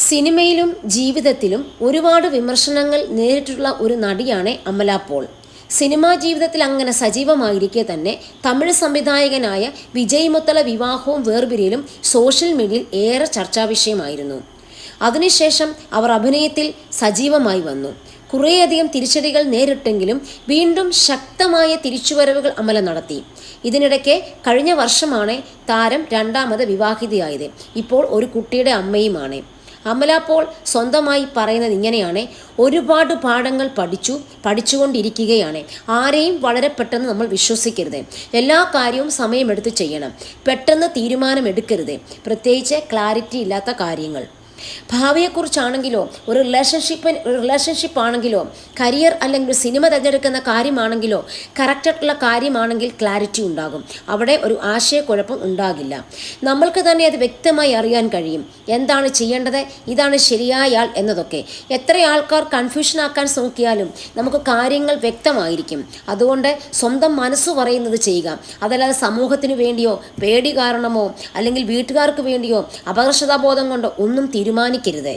സിനിമയിലും ജീവിതത്തിലും ഒരുപാട് വിമർശനങ്ങൾ നേരിട്ടുള്ള ഒരു നടിയാണ് അമല പോൾ. സിനിമാ ജീവിതത്തിൽ അങ്ങനെ സജീവമായിരിക്കെ തന്നെ തമിഴ് സംവിധായകനായ വിജയ് മുത്തല വിവാഹവും വേർപിരിയലും സോഷ്യൽ മീഡിയയിൽ ഏറെ ചർച്ചാവിഷയമായിരുന്നു. അതിനുശേഷം അവർ അഭിനയത്തിൽ സജീവമായി വന്നു. കുറേയധികം തിരിച്ചടികൾ നേരിട്ടെങ്കിലും വീണ്ടും ശക്തമായ തിരിച്ചുവരവുകൾ അമല നടത്തി. ഇതിനിടയ്ക്ക് കഴിഞ്ഞ വർഷമാണ് താരം രണ്ടാമത് വിവാഹിതയായത്. ഇപ്പോൾ ഒരു കുട്ടിയുടെ അമ്മയുമാണ്. അമല പോൾ സ്വന്തമായി പറയുന്നത് ഇങ്ങനെയാണ്: ഒരുപാട് പാഠങ്ങൾ പഠിച്ചുകൊണ്ടിരിക്കുകയാണ്. ആരെയും വളരെ പെട്ടെന്ന് നമ്മൾ വിശ്വസിക്കരുത്. എല്ലാ കാര്യവും സമയമെടുത്ത് ചെയ്യണം. പെട്ടെന്ന് തീരുമാനമെടുക്കരുത്, പ്രത്യേകിച്ച് ക്ലാരിറ്റി ഇല്ലാത്ത കാര്യങ്ങൾ. ഭാവിയെക്കുറിച്ചാണെങ്കിലോ ഒരു റിലേഷൻഷിപ്പ് ആണെങ്കിലോ കരിയർ അല്ലെങ്കിൽ സിനിമ തിരഞ്ഞെടുക്കുന്ന കാര്യമാണെങ്കിലോ കറക്റ്റായിട്ടുള്ള കാര്യമാണെങ്കിൽ ക്ലാരിറ്റി ഉണ്ടാകും. അവിടെ ഒരു ആശയക്കുഴപ്പം ഉണ്ടാകില്ല. നമ്മൾക്ക് തന്നെ അത് വ്യക്തമായി അറിയാൻ കഴിയും. എന്താണ് ചെയ്യേണ്ടത്, ഇതാണ് ശരിയായ ആൾ എന്നതൊക്കെ. എത്ര ആൾക്കാർ കൺഫ്യൂഷൻ ആക്കാൻ നോക്കിയാലും നമുക്ക് കാര്യങ്ങൾ വ്യക്തമായിരിക്കും. അതുകൊണ്ട് സ്വന്തം മനസ്സ് പറയുന്നത് ചെയ്യുക. അതല്ലാതെ സമൂഹത്തിന് വേണ്ടിയോ പേടി കാരണമോ അല്ലെങ്കിൽ വീട്ടുകാർക്ക് വേണ്ടിയോ അപകർഷതാബോധം കൊണ്ടോ ഒന്നും തീരുമാനിക്കരുത്.